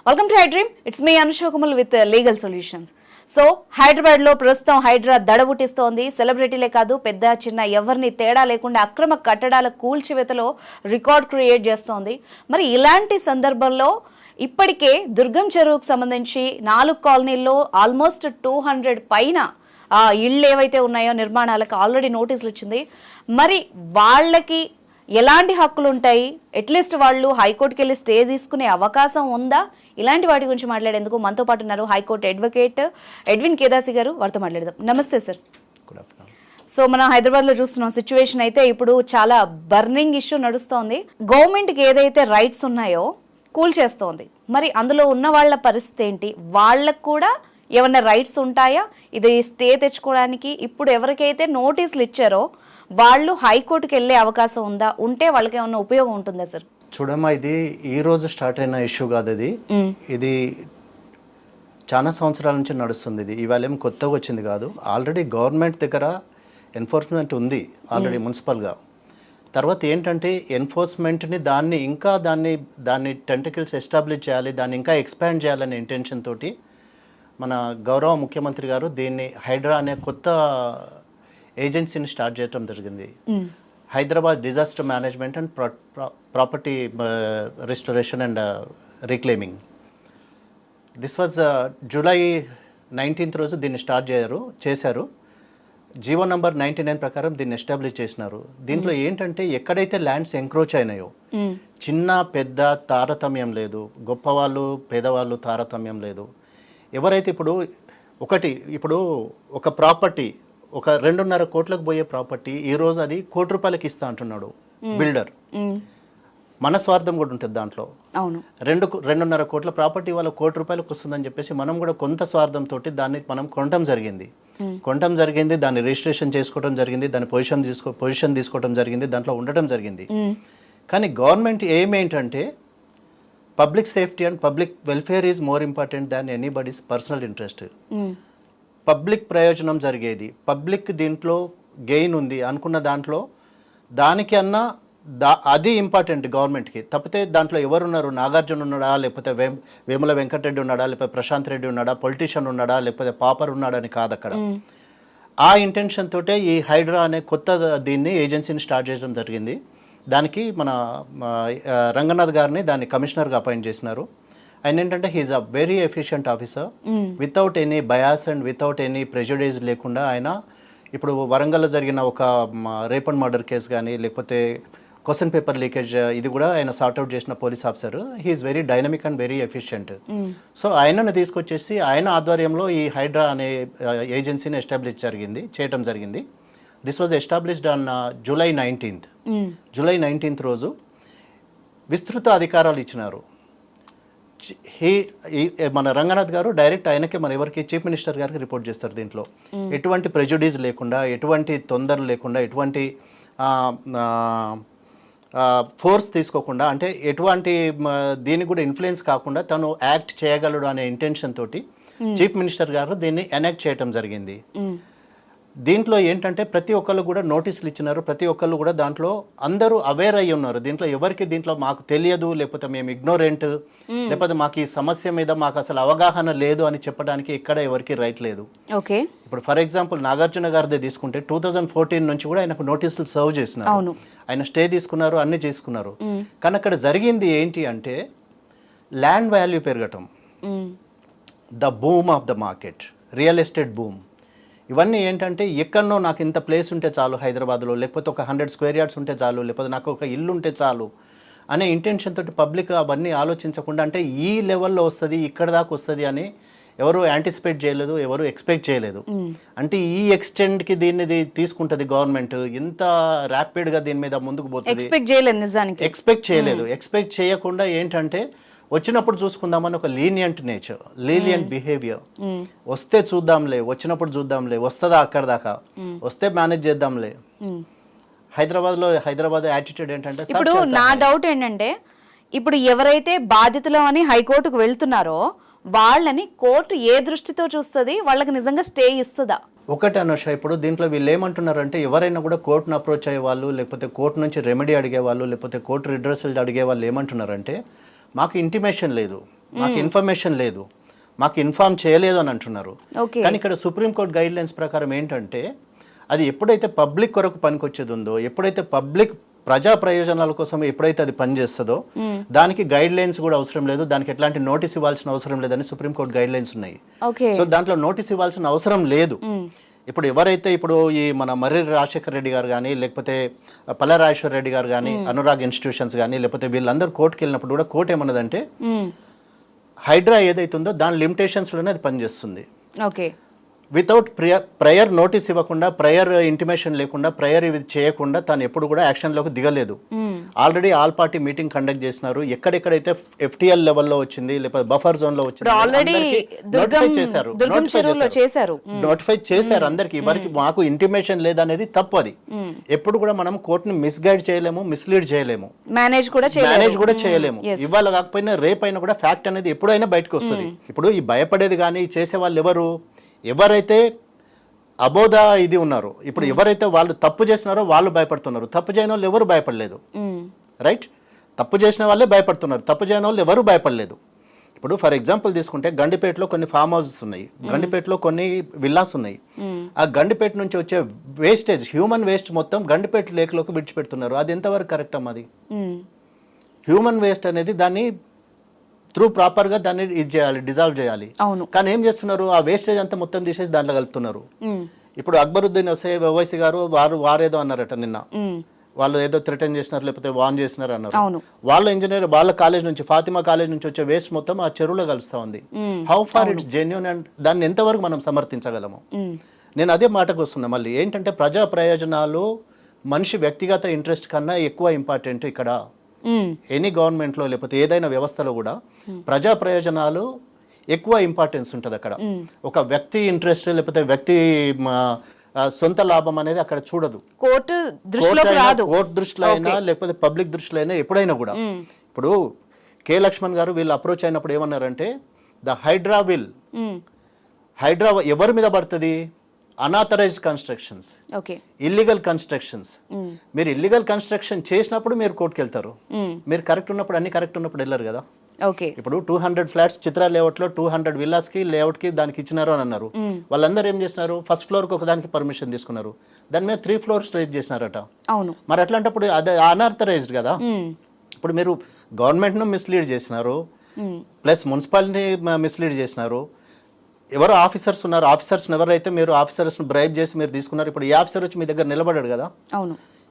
Welcome to high dream. It's me అనుషోకముల్ with legal solutions. So హైదరాబాద్లో ప్రస్తుతం హైడ్రా దడబుట్టిస్తోంది. సెలబ్రిటీలే కాదు, పెద్ద చిన్న ఎవరిని తేడా లేకుండా అక్రమ కట్టడాల కూల్చివేతలో రికార్డ్ క్రియేట్ చేస్తోంది. మరి ఇలాంటి సందర్భంలో ఇప్పటికే దుర్గం చెరువుకు సంబంధించి 4 కాలనీల్లో ఆల్మోస్ట్ 200 పైన ఇళ్ళు ఏవైతే ఉన్నాయో నిర్మాణాలకు ఆల్రెడీ నోటీసులు ఇచ్చింది. మరి వాళ్ళకి ఎలాంటి హక్కులు ఉంటాయి, అట్లీస్ట్ వాళ్ళు హైకోర్టుకి వెళ్ళి స్టే తీసుకునే అవకాశం ఉందా, ఇలాంటి వాటి గురించి మాట్లాడేందుకు మనతో పాటు ఉన్నారు హైకోర్టు అడ్వకేట్ ఎడ్విన్ కేదాసి గారు. వారితో మాట్లాడదాం. నమస్తే సార్. సో మనం హైదరాబాద్లో చూస్తున్నాం సిచ్యువేషన్ అయితే ఇప్పుడు చాలా బర్నింగ్ ఇష్యూ నడుస్తోంది. గవర్నమెంట్కి ఏదైతే రైట్స్ ఉన్నాయో కూల్చేస్తోంది. మరి అందులో ఉన్న వాళ్ళ పరిస్థితి ఏంటి, వాళ్ళకు కూడా ఏమన్నా రైట్స్ ఉంటాయా, ఇది స్టే తెచ్చుకోవడానికి ఇప్పుడు ఎవరికైతే నోటీసులు ఇచ్చారో వాళ్ళు హైకోర్టుకి వెళ్ళే అవకాశం ఉందా, ఉంటే వాళ్ళకి ఏమన్నా ఉపయోగం ఉంటుందా సార్? చూడమ్మా, ఇది ఈ రోజు స్టార్ట్ అయిన ఇష్యూ కాదు. ఇది చాలా సంవత్సరాల నుంచి నడుస్తుంది. ఇది ఇవాళ ఏం కొత్తగా వచ్చింది కాదు. ఆల్రెడీ గవర్నమెంట్ దగ్గర ఎన్ఫోర్స్మెంట్ ఉంది ఆల్రెడీ మున్సిపల్గా. తర్వాత ఏంటంటే ఎన్ఫోర్స్మెంట్ని దాన్ని టెంటికల్స్ ఎస్టాబ్లిష్ చేయాలి, దాన్ని ఇంకా ఎక్స్పాండ్ చేయాలనే ఇంటెన్షన్ తోటి మన గౌరవ ముఖ్యమంత్రి గారు దీన్ని హైడ్రా అనే కొత్త ఏజెన్సీని స్టార్ట్ చేయడం జరిగింది. Hyderabad disaster management and property restoration and reclaiming. This was July 19th రోజు దీన్ని స్టార్ట్ చేశారు. జీవో నంబర్ 99 ప్రకారం దీన్ని ఎస్టాబ్లిష్ చేసినారు. దీంట్లో ఏంటంటే ఎక్కడైతే ల్యాండ్స్ ఎంక్రోచ్ అయినాయో చిన్న పెద్ద తారతమ్యం లేదు, గొప్పవాళ్ళు పేదవాళ్ళు తారతమ్యం లేదు. ఎవరైతే ఇప్పుడు ఒక ప్రాపర్టీ ఒక 2.5 కోట్లకు పోయే ప్రాపర్టీ ఈరోజు అది ₹1 కోటి ఇస్తా అంటున్నాడు బిల్డర్. మన స్వార్థం కూడా ఉంటుంది దాంట్లో. 2.5 కోట్ల ప్రాపర్టీ వాళ్ళ ₹1 కోటి వస్తుందని చెప్పేసి మనం కూడా కొంత స్వార్థంతో దాన్ని మనం కొనటం జరిగింది, దాన్ని రిజిస్ట్రేషన్ చేసుకోవడం జరిగింది, దాని పొజిషన్ తీసుకోవడం జరిగింది, దాంట్లో ఉండటం జరిగింది. కానీ గవర్నమెంట్ ఏంటంటే public safety and public welfare is more important than anybody's personal interest. Public ప్రయోజనం జరిగేది, పబ్లిక్ దీంట్లో గెయిన్ ఉంది అనుకున్న దాంట్లో దానికి అది ఇంపార్టెంట్ గవర్నమెంట్కి. తప్పితే దాంట్లో ఎవరున్నారు, నాగార్జున ఉన్నాడా, లేకపోతే వేముల వెంకటరెడ్డి ఉన్నాడా, లేకపోతే ప్రశాంత్ రెడ్డి ఉన్నాడా, పొలిటీషియన్ ఉన్నాడా, లేకపోతే పాపర్ ఉన్నాడని కాదు అక్కడ. ఆ ఇంటెన్షన్ తోటే ఈ హైడ్రా అనే కొత్త దీన్ని ఏజెన్సీని స్టార్ట్ చేయడం జరిగింది. దానికి మన రంగనాథ్ గారిని దాన్ని కమిషనర్గా అపాయింట్ చేసినారు. ఆయన ఏంటంటే he is a very efficient officer, without any bias and without any prejudice లేకుండా. ఆయన ఇప్పుడు వరంగల్లో జరిగిన ఒక రేప్ అండ్ మర్డర్ కేసు కానీ, లేకపోతే క్వశ్చన్ పేపర్ లీకేజ్, ఇది కూడా ఆయన సార్ట్అవుట్ చేసిన police officer. He's very dynamic and very efficient. So ఆయనను తీసుకొచ్చేసి ఆయన ఆధ్వర్యంలో ఈ హైడ్రా అనే ఏజెన్సీని చేయడం జరిగింది. This was established on July 19th రోజు విస్తృత అధికారాలు ఇచ్చినారు. మన రంగనాథ్ గారు డైరెక్ట్ ఆయనకే ఎవరికి చీఫ్ మినిస్టర్ గారికి రిపోర్ట్ చేస్తారు. దీంట్లో ఎటువంటి ప్రెజుడీస్ లేకుండా, ఎటువంటి తొందరలు లేకుండా, ఎటువంటి ఫోర్స్ తీసుకోకుండా, అంటే ఎటువంటి దీనికి కూడా ఇన్ఫ్లుయెన్స్ కాకుండా తను యాక్ట్ చేయగలడు అనే ఇంటెన్షన్ తోటి చీఫ్ మినిస్టర్ గారు దీన్ని ఎనాక్ట్ చేయడం జరిగింది. దీంట్లో ఏంటంటే ప్రతి ఒక్కళ్ళు కూడా నోటీసులు ఇచ్చినారు, ప్రతి ఒక్కళ్ళు కూడా దాంట్లో అందరూ అవేర్ అయ్యి ఉన్నారు. దీంట్లో మాకు తెలియదు, లేకపోతే మేము ఇగ్నోరెంట్, లేకపోతే మాకు ఈ సమస్య మీద మాకు అసలు అవగాహన లేదు అని చెప్పడానికి ఎక్కడ ఎవరికి రైట్ లేదు. ఇప్పుడు ఫర్ ఎగ్జాంపుల్ నాగార్జున గారిదే తీసుకుంటే 2014 నుంచి కూడా ఆయనకు నోటీసులు సర్వ్ చేసినారు, ఆయన స్టే తీసుకున్నారు, అన్ని చేసుకున్నారు. కానీ అక్కడ జరిగింది ఏంటి అంటే ల్యాండ్ వాల్యూ పెరగటం, the boom of the market, real estate boom. ఇవన్నీ ఏంటంటే ఎక్కడనో నాకు ఇంత ప్లేస్ ఉంటే చాలు హైదరాబాద్లో, లేకపోతే ఒక 100 స్క్వేర్ యార్డ్స్ ఉంటే చాలు, లేకపోతే నాకు ఒక ఇల్లు ఉంటే చాలు అనే ఇంటెన్షన్ తోటి పబ్లిక్ అవన్నీ ఆలోచించకుండా, అంటే ఈ లెవెల్లో వస్తుంది, ఇక్కడ దాకా వస్తుంది అని ఎవరు యాంటిసిపేట్ చేయలేదు, ఎవరు ఎక్స్పెక్ట్ చేయలేదు. అంటే ఈ ఎక్స్టెండ్కి దీన్ని తీసుకుంటుంది గవర్నమెంట్, ఇంత ర్యాపిడ్గా దీని మీద ముందుకు పోతుంది ఎక్స్పెక్ట్ చేయలేదు. ఎక్స్పెక్ట్ చేయకుండా ఏంటంటే వచ్చినప్పుడు చూసుకుందామని ఒక లీనియంట్ నేచర్, లీనియంట్ బిహేవియర్. వస్తే చూద్దాంలే, వచ్చినప్పుడు చూద్దాంలే, వస్తుందా అక్కడ దాకా, వస్తే మేనేజ్ చేద్దాంలే. హైదరాబాద్ యాటిట్యూడ్ ఏంటంటే, ఇప్పుడు నా డౌట్ ఏంటంటే ఇప్పుడు ఎవరైతే బాధితులు అని హైకోర్టుకు వెళ్తున్నారో వాళ్ళని కోర్టు ఏ దృష్టితో చూస్తుంది, వాళ్ళకి నిజంగా స్టే ఇస్తుందా? ఒకటి అనుష, ఇప్పుడు దీంట్లో వీళ్ళు ఏమంటున్నారంటే ఎవరైనా కూడా కోర్టును అప్రోచ్ అయ్యే వాళ్ళు, లేకపోతే కోర్టు నుంచి రెమెడీ అడిగే వాళ్ళు, లేకపోతే కోర్టు రిడ్రెసల్ అడిగే వాళ్ళు ఏమంటున్నారంటే మాకు ఇంటిమేషన్ లేదు, మాకు ఇన్ఫర్మేషన్ లేదు, మాకు ఇన్ఫార్మ్ చేయలేదు అని అంటున్నారు. ఓకే. కానీ ఇక్కడ సుప్రీంకోర్టు గైడ్ లైన్స్ ప్రకారం ఏంటంటే అది ఎప్పుడైతే పబ్లిక్ కొరకు పనికొచ్చేది ఉందో, ఎప్పుడైతే పబ్లిక్ ప్రజా ప్రయోజనాల కోసం ఎప్పుడైతే అది పనిచేస్తుందో దానికి గైడ్ లైన్స్ కూడా అవసరం లేదు, దానికి ఎట్లాంటి నోటీస్ ఇవ్వాల్సిన అవసరం లేదని సుప్రీంకోర్టు గైడ్ లైన్స్ ఉన్నాయి. ఓకే. సో దాంట్లో నోటీస్ ఇవ్వాల్సిన అవసరం లేదు. ఇప్పుడు ఎవరైతే ఇప్పుడు ఈ మన మర్రి రాజశేఖర రెడ్డి గారు కానీ, లేకపోతే పల్లరాజేశ్వర రెడ్డి గారు కానీ, అనురాగ్ ఇన్స్టిట్యూషన్స్ కానీ, లేకపోతే వీళ్ళందరూ కోర్టుకి వెళ్ళినప్పుడు కూడా కోర్టు ఏమన్నదంటే హైడ్రా ఏదైతుందో దాని లిమిటేషన్స్లోనే అది పనిచేస్తుంది. ఓకే. వితౌట్ ప్రయర్ నోటీస్ ఇవ్వకుండా, ప్రయర్ ఇంటిమేషన్ లేకుండా, ప్రయర్ ఇవి చేయకుండా తాను ఎప్పుడు కూడా యాక్షన్లోకి దిగలేదు. Already all party meeting conduct చేసినారు. ఎక్కడెక్కడైతే FTL లెవెల్లో వచ్చింది, లేకపోతే బఫర్ జోన్ లో వచ్చింది నోటిఫై చేశారు అందరికి. ఎవరికి మాకు ఇంటిమేషన్ లేదనేది తప్పు. అది ఎప్పుడు కూడా మనం కోర్టుని మిస్గైడ్ చేయలేము, మిస్లీడ్ చేయలేము, మేనేజ్ కూడా చేయలేము. ఇవాళ కాకపోయినా రేపైనా కూడా ఫ్యాక్ట్ అనేది ఎప్పుడైనా బయటకు వస్తుంది. ఇప్పుడు ఈ భయపడేది కానీ చేసే వాళ్ళు ఎవరైతే అబోధ ఇది ఉన్నారు, ఇప్పుడు ఎవరైతే వాళ్ళు తప్పు చేసినారో వాళ్ళు భయపడుతున్నారు, తప్పు చేయని వాళ్ళు ఎవరు భయపడలేదు. రైట్? తప్పు చేసిన వాళ్ళే భయపడుతున్నారు, తప్పు చేయని వాళ్ళు ఎవరు భయపడలేదు. ఇప్పుడు ఫర్ ఎగ్జాంపుల్ తీసుకుంటే గండిపేటలో కొన్ని ఫామ్ హౌసెస్ ఉన్నాయి, గండిపేటలో కొన్ని విల్లాస్ ఉన్నాయి. ఆ గండిపేట నుంచి వచ్చే వేస్టేజ్, హ్యూమన్ వేస్ట్ మొత్తం గండిపేట లేక్లోకి విడిచిపెడుతున్నారు. అది ఎంతవరకు కరెక్ట్ అమ్మా? అది హ్యూమన్ వేస్ట్ అనేది దాన్ని త్రూ ప్రాపర్గా దాన్ని ఇది చేయాలి, డిజాల్వ్ చేయాలి. కానీ ఏం చేస్తున్నారు, ఆ వేస్టేజ్ అంతా మొత్తం తీసేసి దాంట్లో కలుపుతున్నారు. ఇప్పుడు అక్బరుద్దీన్ ఓవైసీ గారు వారేదో అన్నారట నిన్న, వాళ్ళు ఏదో థ్రెటన్ చేసినారు లేకపోతే వార్న్ చేసినారు అన్నారు. వాళ్ళ ఇంజనీర్ వాళ్ళ కాలేజ్ నుంచి, ఫాతిమా కాలేజ్ నుంచి వచ్చే వేస్ట్ మొత్తం ఆ చెరువులో కలుస్తా ఉంది. How far it's genuine and దాన్ని ఎంతవరకు మనం సమర్థించగలము? నేను అదే మాటకు వస్తున్నా మళ్ళీ. ఏంటంటే ప్రజా ప్రయోజనాలు మనిషి వ్యక్తిగత ఇంట్రెస్ట్ కన్నా ఎక్కువ ఇంపార్టెంట్ ఇక్కడ. ఎనీ గవర్నమెంట్లో లేకపోతే ఏదైనా వ్యవస్థలో కూడా ప్రజా ప్రయోజనాలు ఎక్కువ ఇంపార్టెన్స్ ఉంటుంది అక్కడ. ఒక వ్యక్తి ఇంట్రెస్ట్ లేకపోతే వ్యక్తి సొంత లాభం అనేది అక్కడ చూడదు. కోర్టు దృష్టిలో అయినా లేకపోతే పబ్లిక్ దృష్టిలో అయినా ఎప్పుడైనా కూడా. ఇప్పుడు కె లక్ష్మణ్ గారు వీళ్ళు అప్రోచ్ అయినప్పుడు ఏమన్నారంటే ద హైడ్రా హైడ్రా ఎవరి మీద పడుతుంది? Unauthorised constructions, illegal constructions. మీరు ఇల్లీగల్ కన్స్ట్రక్షన్ చేసినప్పుడు మీరు కోర్టుకు వెళ్తారు. మీరు కరెక్ట్ ఉన్నప్పుడు, అన్ని కరెక్ట్ ఉన్నప్పుడు వెళ్ళరు కదా. ఇప్పుడు 200 ఫ్లాట్స్ చిత్ర లేఅవుట్ లో 200 విల్లాస్ కి లేఅవుట్ కి దానికి ఇచ్చినారు అని అన్నారు. వాళ్ళందరూ ఏం చేసినారు, ఫస్ట్ ఫ్లోర్ కి ఒక దానికి పర్మిషన్ తీసుకున్నారు, దాని మీద 3 ఫ్లోర్స్ రైజ్ చేసినారట. మరి అట్లాంటప్పుడు అది అనాథరైజ్డ్ కదా. ఇప్పుడు మీరు గవర్నమెంట్ ను మిస్లీడ్ చేసినారు, ప్లస్ మున్సిపాలిటీ మిస్లీడ్ చేసినారు. ఎవరు ఆఫీసర్స్ ఉన్నారు, ఆఫీసర్స్ ఎవరైతే మీరు ఆఫీసర్స్ని బ్రైబ్ చేసి మీరు తీసుకున్నారు, ఇప్పుడు ఈ ఆఫీసర్ వచ్చి మీ దగ్గర నిలబడాడు కదా.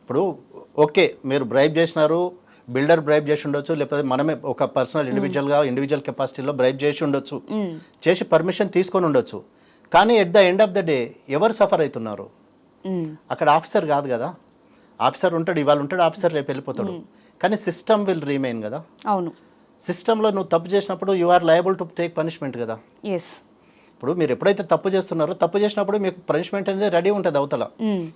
ఇప్పుడు ఓకే మీరు బ్రైబ్ చేసినారు, బిల్డర్ బ్రైబ్ చేసి ఉండొచ్చు, లేకపోతే మనమే ఒక పర్సనల్ ఇండివిజువల్ కెపాసిటీలో బ్రైబ్ చేసి ఉండొచ్చు, చేసి పర్మిషన్ తీసుకొని ఉండొచ్చు. కానీ at the end of the day ఎవరు సఫర్ అవుతున్నారు? అక్కడ ఆఫీసర్ కాదు కదా. ఆఫీసర్ ఉంటాడు, ఇవాళ ఉంటాడు ఆఫీసర్, రేపు వెళ్ళిపోతాడు. కానీ సిస్టమ్ విల్ రిమైన్ కదా. సిస్టంలో నువ్వు తప్పు చేసినప్పుడు you are liable to take punishment కదా. ఇప్పుడు మీరు ఎప్పుడైతే తప్పు చేస్తున్నారో, తప్పు చేసినప్పుడు మీకు పనిష్మెంట్ అనేది రెడీ ఉంటుంది అవతల.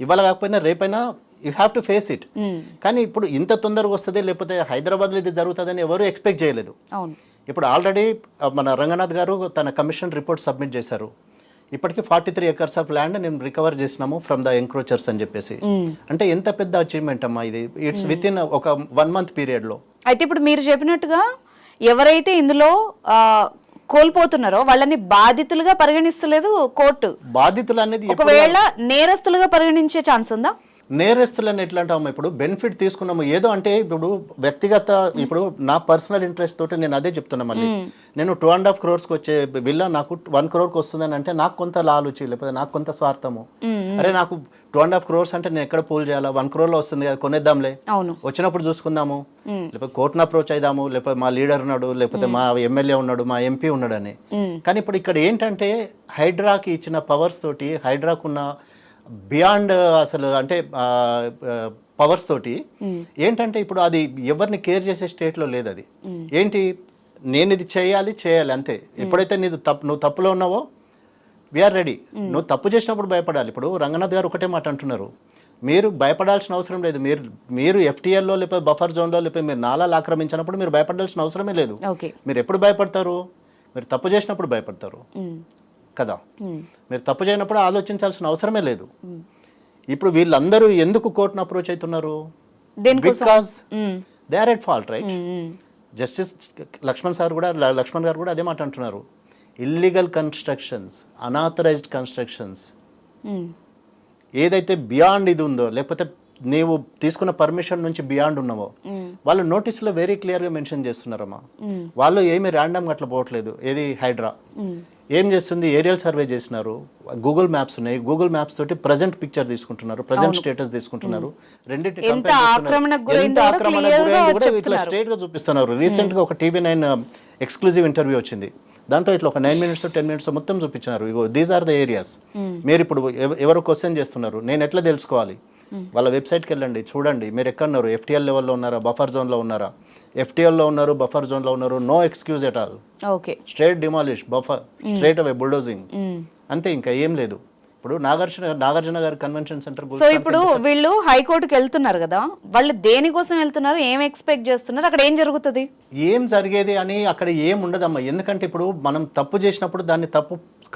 ఇవాళ కాకపోయినా రేపైనా you have to face it. కానీ ఇప్పుడు ఇంత తొందరగా వస్తుంది లేకపోతే హైదరాబాద్లో ఇది జరుగుతుందని ఎవరు ఎక్స్పెక్ట్ చేయలేదు. ఇప్పుడు ఆల్రెడీ మన రంగనాథ్ గారు తన కమిషన్ రిపోర్ట్ సబ్మిట్ చేశారు. ఇప్పటికీ 43 acres ఆఫ్ ల్యాండ్ నేను రికవర్ చేసినాము ఫ్రమ్ ద ఎంక్రోచర్స్ అని చెప్పేసి. అంటే ఎంత పెద్ద అచీవ్మెంట్ అమ్మా ఇది. ఇట్స్ విత్ ఇన్ ఒక 1 month పీరియడ్లో. అయితే ఇప్పుడు మీరు చెప్పినట్టుగా ఎవరైతే ఇందులో కోల్పోతున్నారో వాళ్ళని బాధితులుగా పరిగణిస్తలేదు కోర్టు. బాధితులు అనేది ఒకవేళ నేరస్తులుగా పరిగణించే ఛాన్స్ ఉందా? నేరస్తులని ఎట్లా అంటాము? ఇప్పుడు బెనిఫిట్ తీసుకున్నాము ఏదో అంటే ఇప్పుడు వ్యక్తిగత, ఇప్పుడు నా పర్సనల్ ఇంట్రెస్ట్ తోటి నేను అదే చెప్తున్నా. మళ్ళీ నేను 2.5 crores వచ్చే విల్లా నాకు 1 crore వస్తుందని అంటే నాకు కొంత లాలుచి, లేకపోతే నాకు కొంత స్వార్థము. అరే నాకు 2.5 crores అంటే నేను ఎక్కడ పూల్ చేయాలా, 1 crore లో వస్తుంది కదా, కొనేద్దాంలే, వచ్చినప్పుడు చూసుకుందాము, లేకపోతే కోర్టును అప్రోచ్ అయిదాము, లేకపోతే మా లీడర్ ఉన్నాడు, లేకపోతే మా ఎమ్మెల్యే ఉన్నాడు, మా ఎంపీ ఉన్నాడు అని. కానీ ఇప్పుడు ఇక్కడ ఏంటంటే హైడ్రాకి ఇచ్చిన పవర్స్ తోటి, హైడ్రాకున్న బియాండ్ అసలు అంటే పవర్స్ తోటి ఏంటంటే ఇప్పుడు అది ఎవరిని కేర్ చేసే స్టేట్లో లేదు. అది ఏంటి, నేను ఇది చేయాలి అంతే. ఎప్పుడైతే నువ్వు తప్పులో ఉన్నావో వీఆర్ రెడీ. నువ్వు తప్పు చేసినప్పుడు భయపడాలి. ఇప్పుడు రంగనాథ్ గారు ఒకటే మాట అంటున్నారు, మీరు భయపడాల్సిన అవసరం లేదు. మీరు FTLలో లేకపోతే బఫర్ జోన్లో లేకపోతే మీరు నాలాలు ఆక్రమించినప్పుడు మీరు భయపడాల్సిన అవసరమే లేదు. మీరు ఎప్పుడు భయపడతారు? మీరు తప్పు చేసినప్పుడు భయపడతారు కదా. మీరు తప్పు చేయనప్పుడు ఆలోచించాల్సిన అవసరమే లేదు. ఇప్పుడు వీళ్ళందరూ ఎందుకు కోర్టును అప్రోచ్ అవుతున్నారు? Because they are at fault, right? Justice Lakshman గారు కూడా అదే మాట అంటున్నారు. ఇల్లీగల్ కన్స్ట్రక్షన్స్, అనాథరైజ్డ్ కన్స్ట్రక్షన్స్, ఏదైతే బియాండ్ ఇది ఉందో, లేకపోతే నీవు తీసుకున్న పర్మిషన్ నుంచి బియాండ్ ఉన్నావో, వాళ్ళు నోటీసులో వెరీ క్లియర్గా మెన్షన్ చేస్తున్నారమ్మా. వాళ్ళు ఏమి ర్యాండమ్ అట్లా పోవట్లేదు. ఏది హైడ్రా ఏం చేస్తుంది, ఏరియల్ సర్వే చేసినారు, గూగుల్ మ్యాప్స్ ఉన్నాయి, గూగుల్ మ్యాప్స్ తోటి ప్రజెంట్ పిక్చర్ తీసుకుంటున్నారు, ప్రజెంట్ స్టేటస్ తీసుకుంటున్నారు, రెండింటి ఎంత ఆక్రమణకు గురైంది కూడా ఇట్లా స్ట్రేట్ గా చూపిస్తున్నారు. రీసెంట్ గా ఒక TV9 ఎక్స్క్లూజివ్ ఇంటర్వ్యూ వచ్చింది, దాంట్లో ఇట్లా ఒక 9 minutes 10 minutes మొత్తం చూపించినారు. ఇగో దీస్ ఆర్ ద ఏరియాస్. మీరు ఇప్పుడు ఎవరు క్వశ్చన్ చేస్తున్నారు, నేను ఎట్లా తెలుసుకోవాలి? వాళ్ళ వెబ్సైట్కి వెళ్ళండి, చూడండి మీరు ఎక్కడున్నారు, FTL లెవెల్లో ఉన్నారా, బఫర్ జోన్లో ఉన్నారా? FTL లో ఉన్నారు, బఫర్ జోన్లో ఉన్నారు, no excuse at all. Okay, straight demolish, buffer straight away bulldozing, అంతే, ఇంకా ఏం లేదు. ఇప్పుడు నాగార్జున గారి కన్వెన్షన్ సెంటర్. సో ఇప్పుడు వీళ్ళు హైకోర్టుకి వెళ్తున్నారు కదా, వాళ్ళు దేనికోసం వెళ్తున్నారు, ఏం ఎక్స్పెక్ట్ చేస్తున్నారు, అక్కడ ఏం జరుగుతుంది? ఏం జరిగేది అని అక్కడ ఏం ఉండదమ్మా. ఎందుకంటే ఇప్పుడు మనం తప్పు చేసినప్పుడు దాన్ని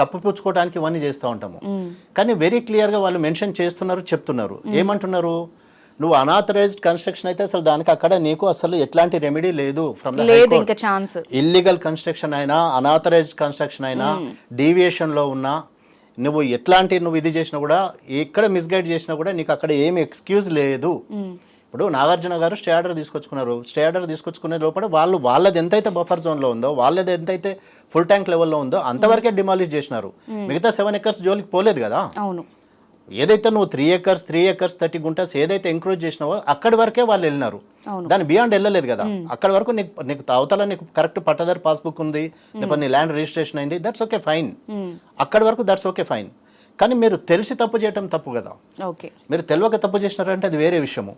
కప్పిపుచ్చుకోవడానికి ఇవన్నీ చేస్తూ ఉంటాము. కానీ వెరీ క్లియర్గా వాళ్ళు మెన్షన్ చేస్తున్నారు, చెప్తున్నారు. ఏమంటున్నారు, నువ్వు అనాథరైజ్డ్ కన్స్ట్రక్షన్ అయితే అసలు దానికి అక్కడ నీకు అసలు ఎట్లాంటి రెమెడీ లేదు. ఫ్రమ్ ద ఇంకా ఛాన్స్, ఇల్లీగల్ కన్స్ట్రక్షన్ అయినా, అనాథరైజ్డ్ కన్స్ట్రక్షన్ అయినా, డీవియేషన్ లో ఉన్నా, నువ్వు నువ్వు ఇది చేసినా కూడా, ఎక్కడ మిస్గైడ్ చేసినా కూడా నీకు అక్కడ ఏమి ఎక్స్క్యూజ్ లేదు. ఇప్పుడు నాగార్జున గారు స్టే ఆర్డర్ తీసుకొచ్చుకున్నారు. స్టే ఆర్డర్ తీసుకొచ్చుకునే లోపల వాళ్ళది ఎంతైతే బఫర్ జోన్లో ఉందో, వాళ్ళది ఎంతైతే ఫుల్ ట్యాంక్ లెవెల్లో ఉందో అంతవరకే డిమాలిష్ చేసినారు. మిగతా 7 acres జోలికి పోలేదు కదా. అవును, ఏదైతే నువ్వు 3 acres 30 గుంటస్ ఏదైతే ఎంక్రోచ్ చేసినావో అక్కడి వరకే వాళ్ళు వెళ్ళినారు. దాని బియాండ్ వెళ్ళలేదు కదా. అక్కడ వరకు నీకు అవతల నీకు కరెక్ట్ పట్టదారు పాస్బుక్ ఉంది, లేకపోతే నీ ల్యాండ్ రిజిస్ట్రేషన్ అయింది, దట్స్ ఓకే ఫైన్. అక్కడి వరకు దట్స్ ఓకే ఫైన్. కానీ మీరు తెలిసి తప్పు చేయటం తప్పు కదా. ఓకే, మీరు తెలియక తప్పు చేసినారంటే అది వేరే విషయము.